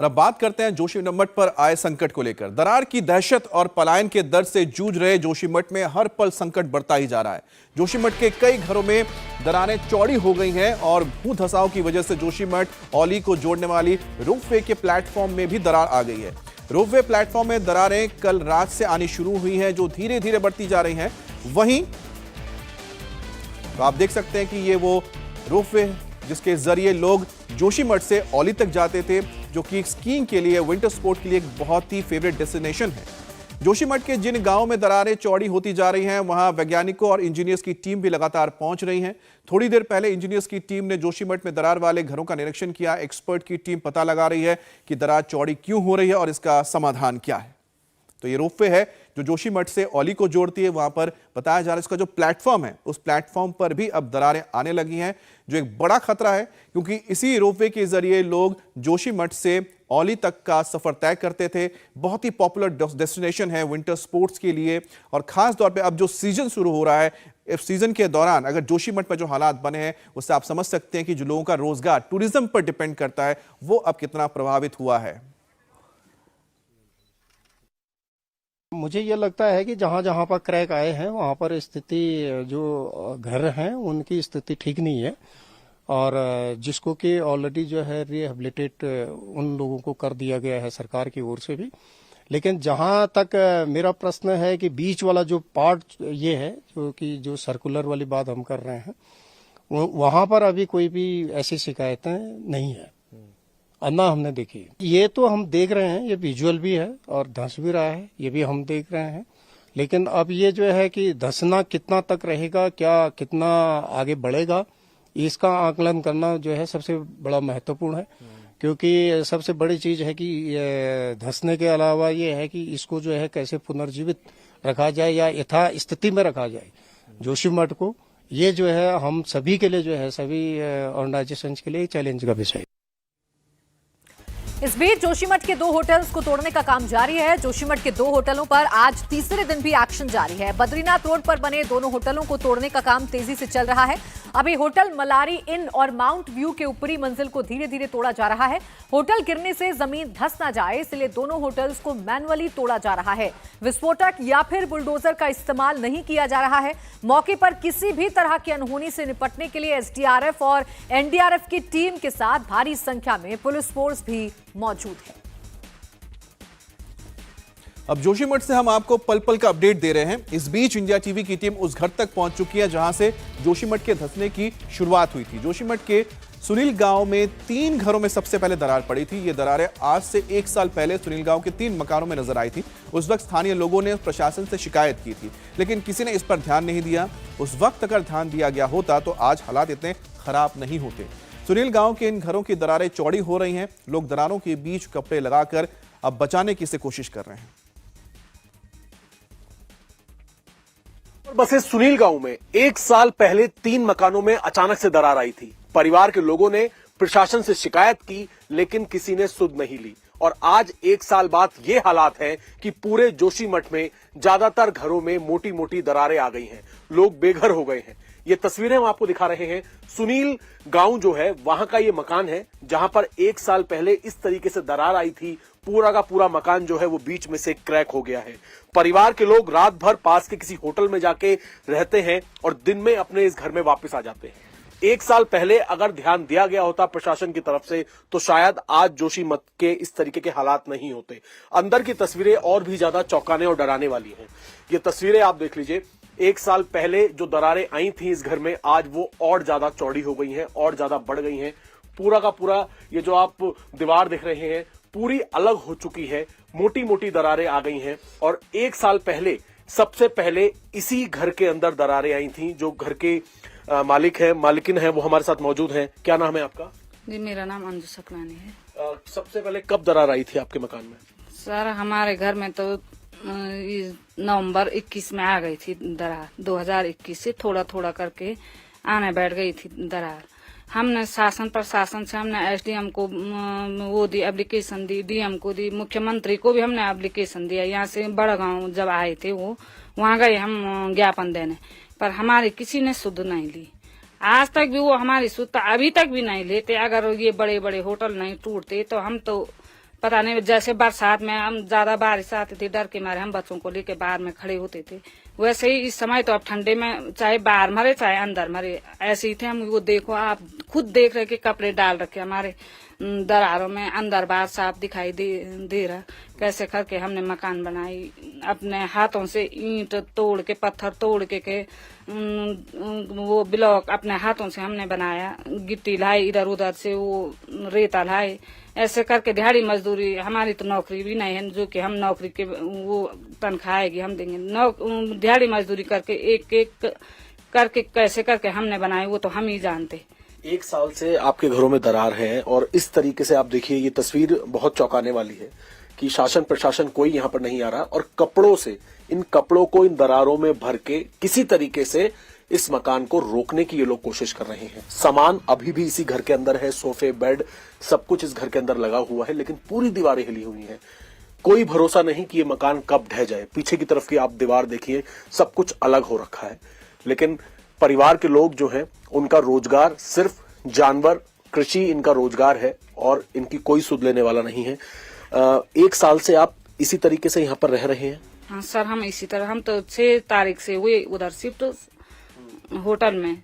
और अब बात करते हैं जोशीमठ पर आए संकट को लेकर। दरार की दहशत और पलायन के दर्द से जूझ रहे जोशीमठ में हर पल संकट बढ़ता ही जा रहा है। जोशीमठ के कई घरों में दरारें चौड़ी हो गई हैं और भू धसाव की वजह से जोशीमठ औली को जोड़ने वाली रोपवे के प्लेटफॉर्म में भी दरार आ गई है। रोपवे प्लेटफॉर्म में दरारें कल रात से आनी शुरू हुई हैं, जो धीरे धीरे बढ़ती जा रही हैं। वहीं तो आप देख सकते हैं कि ये वो रोपवे जिसके जरिए लोग जोशीमठ से औली तक जाते थे, जो कि स्कीइंग के लिए, विंटर स्पोर्ट के लिए एक बहुत ही फेवरेट डेस्टिनेशन है। जोशीमठ के जिन गांवों में दरारें चौड़ी होती जा रही हैं, वहां वैज्ञानिकों और इंजीनियर्स की टीम भी लगातार पहुंच रही है। थोड़ी देर पहले इंजीनियर्स की टीम ने जोशीमठ में दरार वाले घरों का निरीक्षण किया। एक्सपर्ट की टीम पता लगा रही है कि दरार चौड़ी क्यों हो रही है और इसका समाधान क्या है। तो ये रोपवे है जो जोशीमठ से औली को जोड़ती है। वहां पर बताया जा रहा है इसका जो प्लेटफॉर्म है, उस प्लेटफॉर्म पर भी अब दरारें आने लगी हैं, जो एक बड़ा खतरा है, क्योंकि इसी रोपवे के जरिए लोग जोशीमठ से औली तक का सफर तय करते थे। बहुत ही पॉपुलर डेस्टिनेशन है विंटर स्पोर्ट्स के लिए, और खास तौर पे अब जो सीजन शुरू हो रहा है, इस सीजन के दौरान अगर जोशीमठ में जो हालात बने हैं, उससे आप समझ सकते हैं कि जो लोगों का रोजगार टूरिज्म पर डिपेंड करता है, वो अब कितना प्रभावित हुआ है। मुझे ये लगता है कि जहां जहां पर क्रैक आए हैं वहां पर स्थिति, जो घर हैं उनकी स्थिति ठीक नहीं है, और जिसको कि ऑलरेडी जो है रिहेबिलिटेट उन लोगों को कर दिया गया है सरकार की ओर से भी। लेकिन जहां तक मेरा प्रश्न है कि बीच वाला जो पार्ट ये है, जो कि जो सर्कुलर वाली बात हम कर रहे हैं, वहां पर अभी कोई भी ऐसी शिकायतें नहीं है, अन्ना हमने देखी। ये तो हम देख रहे हैं, ये विजुअल भी है और धंस भी रहा है, ये भी हम देख रहे हैं। लेकिन अब ये जो है कि धंसना कितना तक रहेगा, क्या कितना आगे बढ़ेगा, इसका आकलन करना जो है सबसे बड़ा महत्वपूर्ण है। क्योंकि सबसे बड़ी चीज है कि धंसने के अलावा ये है कि इसको जो है कैसे पुनर्जीवित रखा जाए या यथा स्थिति में रखा जाए जोशीमठ को। ये जो है हम सभी के लिए जो है, सभी ऑर्गेनाइजेशन के लिए चैलेंज का विषय है। इस बीच जोशीमठ के 2 होटल्स को तोड़ने का काम जारी है। जोशीमठ के 2 होटलों पर आज तीसरे दिन भी एक्शन जारी है। बद्रीनाथ रोड पर बने दोनों होटलों को तोड़ने का काम तेजी से चल रहा है। अभी होटल मलारी इन और माउंट व्यू के ऊपरी मंजिल को धीरे धीरे तोड़ा जा रहा है। होटल गिरने से जमीन धंस ना जाए, इसलिए दोनों होटल्स को मैनुअली तोड़ा जा रहा है। विस्फोटक या फिर बुलडोजर का इस्तेमाल नहीं किया जा रहा है। मौके पर किसी भी तरह की अनहोनी से निपटने के लिए एसडीआरएफ और एनडीआरएफ की टीम के साथ भारी संख्या में पुलिस फोर्स भी मौजूद है। अब जोशीमठ से हम आपको पल पल का अपडेट दे रहे हैं। इस बीच इंडिया टीवी की टीम उस घर तक पहुंच चुकी है जहां से जोशीमठ के धंसने की शुरुआत हुई थी। जोशीमठ के सुनील गांव में 3 घरों में सबसे पहले दरार पड़ी थी। ये दरारें आज से 1 साल पहले सुनील गांव के 3 मकानों में नजर आई थी। उस वक्त स्थानीय लोगों ने प्रशासन से शिकायत की थी, लेकिन किसी ने इस पर ध्यान नहीं दिया। उस वक्त अगर ध्यान दिया गया होता तो आज हालात इतने खराब नहीं होते। सुनील गांव के इन घरों की दरारें चौड़ी हो रही हैं। लोग दरारों के बीच कपड़े लगाकर अब बचाने की से कोशिश कर रहे हैं। बसे सुनील गांव में 1 साल पहले 3 मकानों में अचानक से दरार आई थी। परिवार के लोगों ने प्रशासन से शिकायत की, लेकिन किसी ने सुध नहीं ली, और आज 1 साल बाद ये हालात हैं कि पूरे जोशीमठ में ज्यादातर घरों में मोटी मोटी दरारें आ गई हैं। लोग बेघर हो गए हैं। ये तस्वीरें हम आपको दिखा रहे हैं। सुनील गांव जो है वहां का ये मकान है, जहां पर 1 साल पहले इस तरीके से दरार आई थी। पूरा का पूरा मकान जो है वो बीच में से क्रैक हो गया है। परिवार के लोग रात भर पास के किसी होटल में जाके रहते हैं और दिन में अपने इस घर में वापस आ जाते हैं। 1 साल पहले अगर ध्यान दिया गया होता प्रशासन की तरफ से, तो शायद आज जोशीमठ के इस तरीके के हालात नहीं होते। अंदर की तस्वीरें और भी ज्यादा चौंकाने और डराने वाली हैं। ये तस्वीरें आप देख लीजिए। 1 साल पहले जो दरारें आई थी इस घर में, आज वो और ज्यादा चौड़ी हो गई हैं और ज्यादा बढ़ गई हैं। पूरा का पूरा ये जो आप दीवार देख रहे हैं पूरी अलग हो चुकी है। मोटी मोटी दरारें आ गई हैं। और 1 साल पहले सबसे पहले इसी घर के अंदर दरारें आई थी। जो घर के मालिक है, मालिकिन है, वो हमारे साथ मौजूद हैं। क्या नाम है आपका? जी, मेरा नाम अंजू सकलानी है। सबसे पहले कब दरार आई थी आपके मकान में? सर, हमारे घर में तो नवंबर 21 में आ गई थी दरार। 2021 से थोड़ा थोड़ा करके आने बैठ गई थी दरार। हमने शासन प्रशासन से हमने एसडीएम को वो दी, एप्लीकेशन दी, डीएम को दी, मुख्यमंत्री को भी हमने एप्लीकेशन दिया। यहाँ से बड़गांव जब आए थे वो, वहाँ गए हम ज्ञापन देने, पर हमारी किसी ने सुध नहीं ली। आज तक भी वो हमारी सुध अभी तक भी नहीं लेते। अगर ये बड़े बड़े होटल नहीं टूटते तो हम तो पता नहीं, जैसे बरसात में हम ज्यादा बारिश आती थी, डर के मारे हम बच्चों को लेके बाहर में खड़े होते थे। वैसे ही इस समय तो अब ठंडे में चाहे बाहर मरे चाहे अंदर मरे, ऐसे ही थे हम। वो देखो, आप खुद देख रहे कि कपड़े डाल रखे हमारे दरारों में, अंदर बाहर साफ दिखाई दे रहा। कैसे करके हमने मकान बनाई, अपने हाथों से ईंट तोड़ के, पत्थर तोड़ के वो ब्लॉक अपने हाथों से हमने बनाया। गिट्टी लाई इधर उधर से, वो रेता लाई, ऐसे करके दिहाड़ी मजदूरी। हमारी तो नौकरी भी नहीं है जो कि हम नौकरी के वो तनख्वाह आएगी हम देंगे। दिहाड़ी मजदूरी करके एक एक करके कैसे करके हमने बनाई वो तो हम ही जानते। एक साल से आपके घरों में दरार है और इस तरीके से आप देखिए, ये तस्वीर बहुत चौंकाने वाली है कि शासन प्रशासन कोई यहाँ पर नहीं आ रहा और कपड़ों से, इन कपड़ों को इन दरारों में भर के किसी तरीके से इस मकान को रोकने की ये लोग कोशिश कर रहे हैं। सामान अभी भी इसी घर के अंदर है, सोफे, बेड, सब कुछ इस घर के अंदर लगा हुआ है, लेकिन पूरी दीवारें हिली हुई हैं। कोई भरोसा नहीं कि ये मकान कब ढह जाए। पीछे की तरफ की आप दीवार देखिए, सब कुछ अलग हो रखा है। लेकिन परिवार के लोग जो हैं, उनका रोजगार सिर्फ जानवर, कृषि इनका रोजगार है और इनकी कोई सुध लेने वाला नहीं है। एक साल से आप इसी तरीके से यहाँ पर रह रहे हैं? हाँ सर, हम इसी तरह, हम तो 6 तारीख से हुए उधर शिफ्ट होटल में।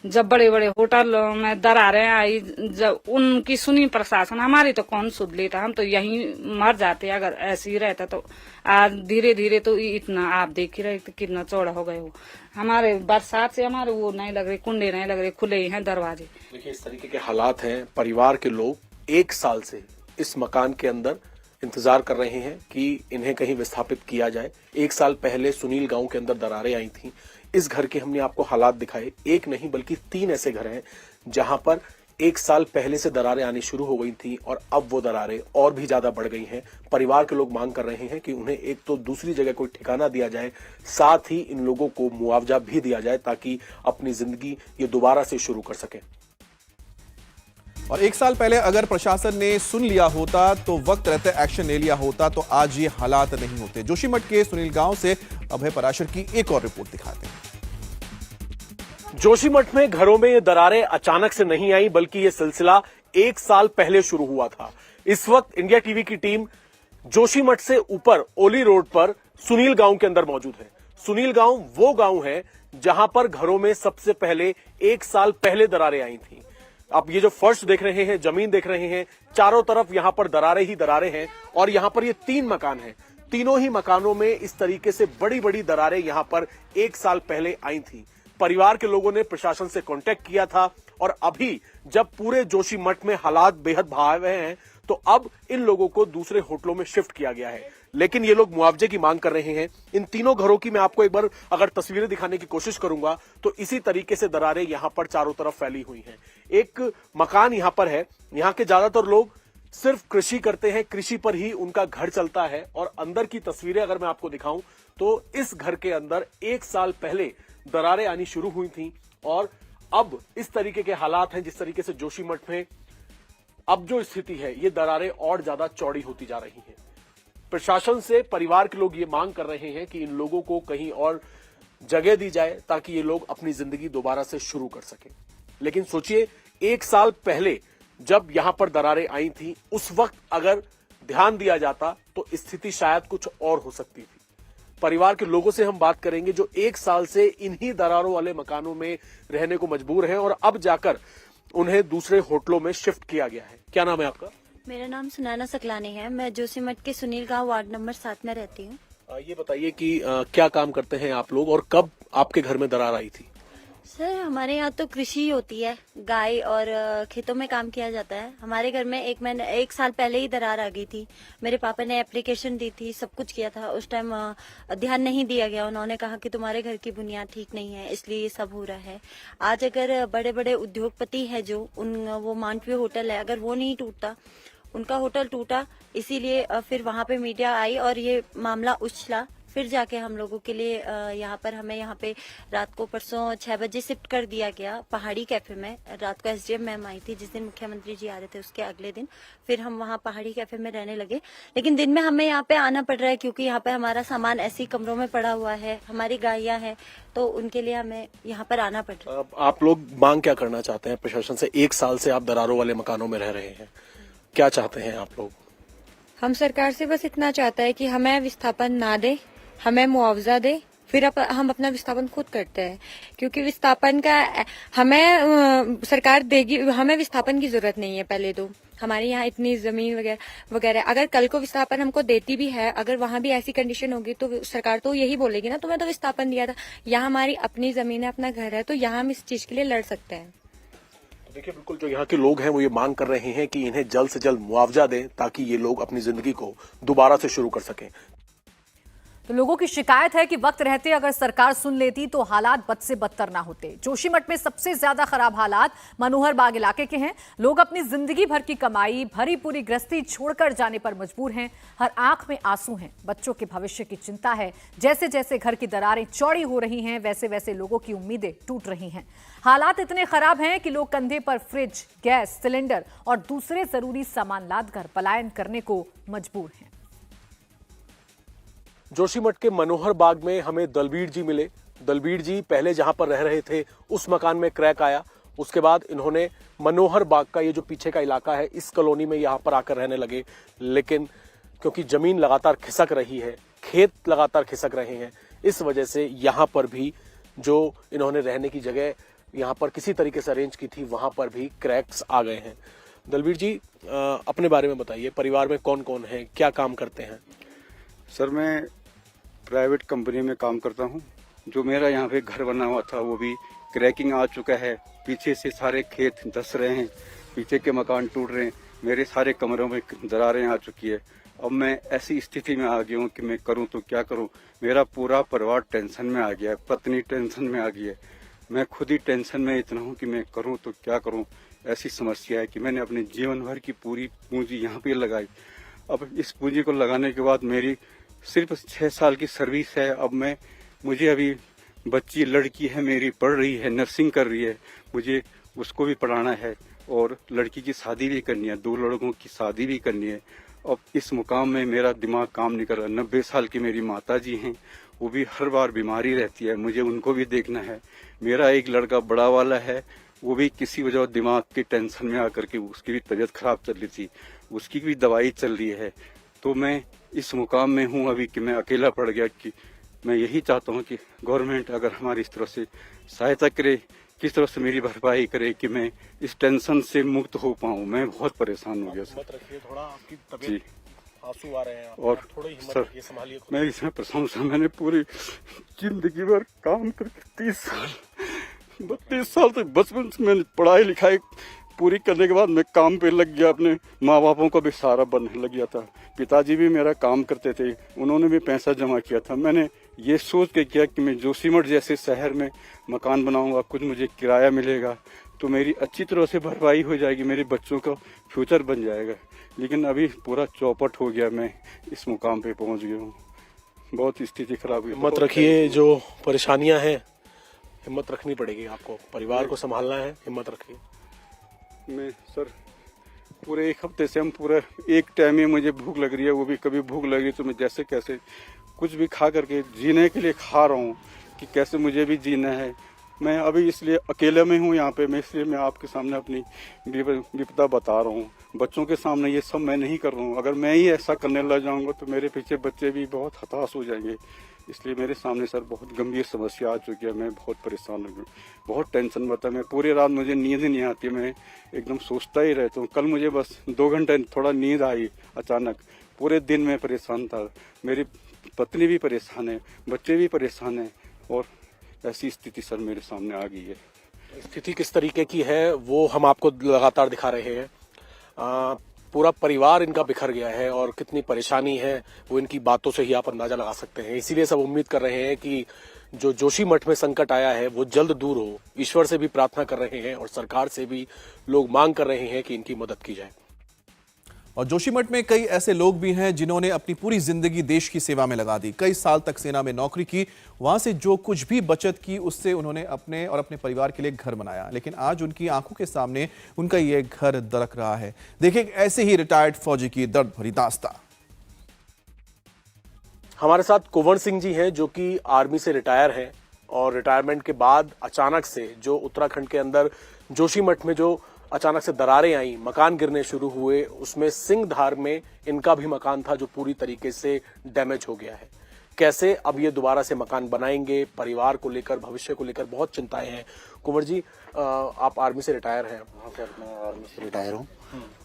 जब बड़े बड़े होटल में दरारें आई, जब उनकी सुनी प्रशासन, हमारी तो कौन सुध लेता, हम तो यहीं मर जाते अगर ऐसे ही रहता तो। आज धीरे धीरे तो इतना आप देख ही रहे कितना चौड़ा हो गए हो। हमारे बरसात से हमारे वो नहीं लग रहे, कुंडे नहीं लग रहे, खुले ही हैं दरवाजे। देखिए, इस तरीके के हालात हैं। परिवार के लोग 1 साल से इस मकान के अंदर इंतजार कर रहे हैं कि इन्हें कहीं विस्थापित किया जाए। 1 साल पहले सुनील गांव के अंदर दरारें आई थी। इस घर के हमने आपको हालात दिखाए। एक नहीं बल्कि 3 ऐसे घर हैं जहां पर 1 साल पहले से दरारें आनी शुरू हो गई थी और अब वो दरारें और भी ज्यादा बढ़ गई हैं। परिवार के लोग मांग कर रहे हैं कि उन्हें एक तो दूसरी जगह कोई ठिकाना दिया जाए, साथ ही इन लोगों को मुआवजा भी दिया जाए ताकि अपनी जिंदगी ये दोबारा से शुरू कर सकें। और 1 साल पहले अगर प्रशासन ने सुन लिया होता तो वक्त रहते एक्शन ले लिया होता तो आज ये हालात नहीं होते। जोशीमठ के सुनील गांव से अभय पराशर की एक और रिपोर्ट दिखाते हैं। जोशीमठ में घरों में ये दरारें अचानक से नहीं आई, बल्कि ये सिलसिला 1 साल पहले शुरू हुआ था। इस वक्त इंडिया टीवी की टीम जोशीमठ से ऊपर ओली रोड पर सुनील गांव के अंदर मौजूद है। सुनील गांव वो गांव है जहां पर घरों में सबसे पहले 1 साल पहले दरारें आई थी। आप ये जो फर्श देख रहे हैं, जमीन देख रहे हैं, चारों तरफ यहां पर दरारें ही दरारें हैं और यहां पर ये 3 मकान हैं। तीनों ही मकानों में इस तरीके से बड़ी बड़ी दरारें यहां पर 1 साल पहले आई थी। परिवार के लोगों ने प्रशासन से कांटेक्ट किया था और अभी जब पूरे जोशीमठ में हालात बेहद भयावह हैं तो अब इन लोगों को दूसरे होटलों में शिफ्ट किया गया है। लेकिन ये लोग मुआवजे की मांग कर रहे हैं। इन तीनों घरों की मैं आपको एक बार अगर तस्वीरें दिखाने की कोशिश करूंगा तो इसी तरीके से दरारें यहां पर चारों तरफ फैली हुई हैं। एक मकान यहां पर है, यहां के ज्यादातर लोग सिर्फ कृषि करते हैं, कृषि पर ही उनका घर चलता है। और अंदर की तस्वीरें अगर मैं आपको दिखाऊं तो इस घर के अंदर 1 साल पहले दरारें आनी शुरू हुई थी और अब इस तरीके के हालात हैं। जिस तरीके से जोशीमठ में अब जो स्थिति है, ये दरारें और ज्यादा चौड़ी होती जा रही हैं। प्रशासन से परिवार के लोग ये मांग कर रहे हैं कि इन लोगों को कहीं और जगह दी जाए ताकि ये लोग अपनी जिंदगी दोबारा से शुरू कर सकें। लेकिन सोचिए, 1 साल पहले जब यहां पर दरारें आई थी, उस वक्त अगर ध्यान दिया जाता तो स्थिति शायद कुछ और हो सकती थी। परिवार के लोगों से हम बात करेंगे जो 1 साल से इन्हीं दरारों वाले मकानों में रहने को मजबूर हैं और अब जाकर उन्हें दूसरे होटलों में शिफ्ट किया गया है। क्या नाम है आपका? मेरा नाम सुनैना सकलानी है। मैं जोशीमठ के सुनील गांव वार्ड नंबर 7 में रहती हूँ। ये बताइए कि क्या काम करते हैं आप लोग और कब आपके घर में दरार आई थी? सर, हमारे यहाँ तो कृषि होती है, गाय और खेतों में काम किया जाता है। हमारे घर में 1 साल पहले ही दरार आ गई थी। मेरे पापा ने एप्लीकेशन दी थी, सब कुछ किया था। उस टाइम ध्यान नहीं दिया गया। उन्होंने कहा कि तुम्हारे घर की बुनियाद ठीक नहीं है, इसलिए ये सब हो रहा है। आज अगर बड़े बड़े उद्योगपति है जो वो मांडवी होटल है, अगर वो नहीं टूटता, उनका होटल टूटा, इसीलिए फिर वहाँ पे मीडिया आई और ये मामला उछला। फिर जाके हम लोगों के लिए हमें यहाँ पे रात को परसों 6 बजे शिफ्ट कर दिया गया पहाड़ी कैफे में। रात को एसडीएम मैम आई थी, जिस दिन मुख्यमंत्री जी आ रहे थे उसके अगले दिन फिर हम वहाँ पहाड़ी कैफे में रहने लगे। लेकिन दिन में हमें यहाँ पे आना पड़ रहा है क्योंकि यहाँ पे हमारा सामान ऐसे ही कमरों में पड़ा हुआ है, हमारी गायियाँ हैं, तो उनके लिए हमें यहाँ पर आना पड़ रहा है। आप लोग मांग क्या करना चाहते हैं प्रशासन से? 1 साल से आप दरारों वाले मकानों में रह रहे हैं, क्या चाहते हैं आप लोग? हम सरकार से बस इतना चाहता है कि हमें विस्थापन ना दे, हमें मुआवजा दे, फिर हम अपना विस्थापन खुद करते हैं, क्योंकि विस्थापन का हमें सरकार देगी, हमें विस्थापन की जरूरत नहीं है। पहले तो हमारे यहाँ इतनी जमीन वगैरह वगैरह, अगर कल को विस्थापन हमको देती भी है, अगर वहां भी ऐसी कंडीशन होगी तो सरकार तो यही बोलेगी ना, तुम्हें तो विस्थापन दिया था। यहाँ हमारी अपनी जमीन है, अपना घर है, तो यहाँ हम इस चीज के लिए लड़ सकते हैं। देखिए, बिल्कुल जो यहाँ के लोग हैं वो ये मांग कर रहे हैं कि इन्हें जल्द से जल्द मुआवजा दें ताकि ये लोग अपनी जिंदगी को दोबारा से शुरू कर सकें। तो लोगों की शिकायत है कि वक्त रहते अगर सरकार सुन लेती तो हालात बद से बदतर ना होते। जोशीमठ में सबसे ज्यादा खराब हालात मनोहर बाग इलाके के हैं। लोग अपनी जिंदगी भर की कमाई, भरी पूरी गृहस्थी छोड़कर जाने पर मजबूर हैं। हर आंख में आंसू हैं, बच्चों के भविष्य की चिंता है। जैसे जैसे घर की दरारें चौड़ी हो रही हैं, वैसे वैसे लोगों की उम्मीदें टूट रही हैं। हालात इतने खराब हैं कि लोग कंधे पर फ्रिज, गैस सिलेंडर और दूसरे जरूरी सामान लादकर पलायन करने को मजबूर हैं। जोशीमठ के मनोहर बाग में हमें दलबीर जी मिले। दलबीर जी पहले जहां पर रह रहे थे उस मकान में क्रैक आया, उसके बाद इन्होंने मनोहर बाग का ये जो पीछे का इलाका है इस कॉलोनी में यहां पर आकर रहने लगे। लेकिन क्योंकि जमीन लगातार खिसक रही है, खेत लगातार खिसक रहे हैं, इस वजह से यहां पर भी जो इन्होंने रहने की जगह यहां पर किसी तरीके से अरेंज की थी वहां पर भी क्रैक्स आ गए हैं। दलबीर जी, अपने बारे में बताइए, परिवार में कौन कौन है, क्या काम करते हैं? सर, मैं प्राइवेट कंपनी में काम करता हूं। जो मेरा यहाँ पे घर बना हुआ था वो भी क्रैकिंग आ चुका है। पीछे से सारे खेत धंस रहे हैं, पीछे के मकान टूट रहे हैं, मेरे सारे कमरों में दरारें आ चुकी है। अब मैं ऐसी स्थिति में आ गया हूँ कि मैं करूँ तो क्या करूँ। मेरा पूरा परिवार टेंशन में आ गया है, पत्नी टेंशन में आ गई है, मैं खुद ही टेंशन में इतना हूँ कि मैं करूँ तो क्या करूँ। ऐसी समस्या है कि मैंने अपने जीवन भर की पूरी पूंजी यहाँ पे लगाई। अब इस पूंजी को लगाने के बाद मेरी सिर्फ 6 साल की सर्विस है। अब मुझे अभी बच्ची लड़की है मेरी, पढ़ रही है, नर्सिंग कर रही है, मुझे उसको भी पढ़ाना है और लड़की की शादी भी करनी है, 2 लड़कों की शादी भी करनी है। अब इस मुकाम में मेरा दिमाग काम नहीं कर रहा। 90 साल की मेरी माता जी हैं, वो भी हर बार बीमारी रहती है, मुझे उनको भी देखना है। मेरा एक लड़का बड़ा वाला है, वो भी किसी वजह दिमाग की टेंशन में आकर के उसकी भी तबीयत खराब चल रही थी, उसकी भी दवाई चल रही है। तो मैं इस मुकाम में हूँ अभी कि मैं अकेला पड़ गया। कि मैं यही चाहता हूँ कि गवर्नमेंट अगर हमारी इस तरह से सहायता करे, किस तरह से मेरी भरपाई करे कि मैं इस टेंशन से मुक्त हो पाऊँ। मैं बहुत परेशान हो गया सर। थोड़ा आपकी तबीयत, आंसू आ रहे हैं और सर मैं इसमें परेशान हूँ। मैंने पूरी जिंदगी भर काम करके 32 साल तक बचपन से मैंने पढ़ाई लिखाई पूरी करने के बाद मैं काम पे लग गया, अपने माँ बापों का भी सहारा बनने लग गया था। पिताजी भी मेरा काम करते थे, उन्होंने भी पैसा जमा किया था। मैंने ये सोच के किया कि मैं जोशीमठ जैसे शहर में मकान बनाऊंगा, कुछ मुझे किराया मिलेगा तो मेरी अच्छी तरह से भरपाई हो जाएगी, मेरे बच्चों का फ्यूचर बन जाएगा। लेकिन अभी पूरा चौपट हो गया, मैं इस मुकाम पे पहुंच गया हूँ। बहुत स्थिति खराब हुई। हिम्मत रखिए, जो परेशानियां हैं हिम्मत रखनी पड़ेगी आपको, परिवार को संभालना है, हिम्मत रखिए। मैं सर पूरे 1 हफ्ते से हम पूरा एक टाइम में मुझे भूख लग रही है, वो भी कभी भूख लगी तो मैं जैसे कैसे कुछ भी खा करके जीने के लिए खा रहा हूँ कि कैसे मुझे भी जीना है। मैं अभी इसलिए अकेले में हूँ यहाँ पे, मैं इसलिए मैं आपके सामने अपनी विपदा बता रहा हूँ। बच्चों के सामने ये सब मैं नहीं कर रहा हूँ। अगर मैं ही ऐसा करने लग जाऊँगा तो मेरे पीछे बच्चे भी बहुत हताश हो जाएंगे। इसलिए मेरे सामने सर बहुत गंभीर समस्या आ चुकी है। मैं बहुत परेशान हूँ, बहुत टेंशन बता। मैं पूरी रात मुझे नींद नहीं आती, मैं एकदम सोचता ही रहता हूँ। कल मुझे बस 2 घंटे थोड़ा नींद आई अचानक, पूरे दिन में परेशान था। मेरी पत्नी भी परेशान है, बच्चे भी परेशान हैं और ऐसी स्थिति सर मेरे सामने आ गई है। स्थिति किस तरीके की है वो हम आपको लगातार दिखा रहे हैं। पूरा परिवार इनका बिखर गया है और कितनी परेशानी है वो इनकी बातों से ही आप अंदाजा लगा सकते हैं। इसीलिए सब उम्मीद कर रहे हैं कि जो जोशीमठ में संकट आया है वो जल्द दूर हो। ईश्वर से भी प्रार्थना कर रहे हैं और सरकार से भी लोग मांग कर रहे हैं कि इनकी मदद की जाए। और जोशीमठ में कई ऐसे लोग भी हैं जिन्होंने अपनी पूरी जिंदगी देश की सेवा में लगा दी। कई साल तक सेना में नौकरी की, वहां से जो कुछ भी बचत की उससे उन्होंने अपने और अपने परिवार के लिए घर बनाया। लेकिन आज उनकी आंखों के सामने उनका ये घर दरक रहा है। देखिए ऐसे ही रिटायर्ड फौजी की दर्द भरी दास्तां। हमारे साथ कुंवर सिंह जी हैं जो कि आर्मी से रिटायर हैं और रिटायरमेंट के बाद अचानक से जो उत्तराखंड के अंदर जोशीमठ में जो अचानक से दरारें आई, मकान गिरने शुरू हुए। उसमें सिंहधार में इनका भी मकान था जो पूरी तरीके से डैमेज हो गया है। कैसे अब ये दोबारा से मकान बनाएंगे, परिवार को लेकर, भविष्य को लेकर बहुत चिंताएं हैं। कुंवर जी, आप आर्मी से रिटायर हैं? हाँ सर, मैं आर्मी से रिटायर हूँ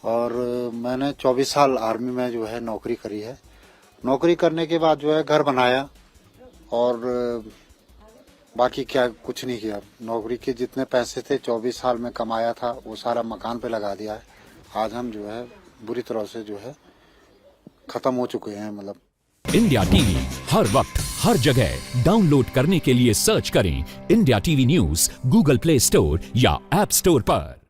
और मैंने 24 साल आर्मी में जो है नौकरी करी है। नौकरी करने के बाद जो है घर बनाया और बाकी क्या कुछ नहीं किया। नौकरी के जितने पैसे थे 24 साल में कमाया था वो सारा मकान पे लगा दिया है। आज हम जो है बुरी तरह से जो है खत्म हो चुके हैं। मतलब इंडिया टीवी हर वक्त हर जगह डाउनलोड करने के लिए सर्च करें India TV news Google play store या ऐप स्टोर पर।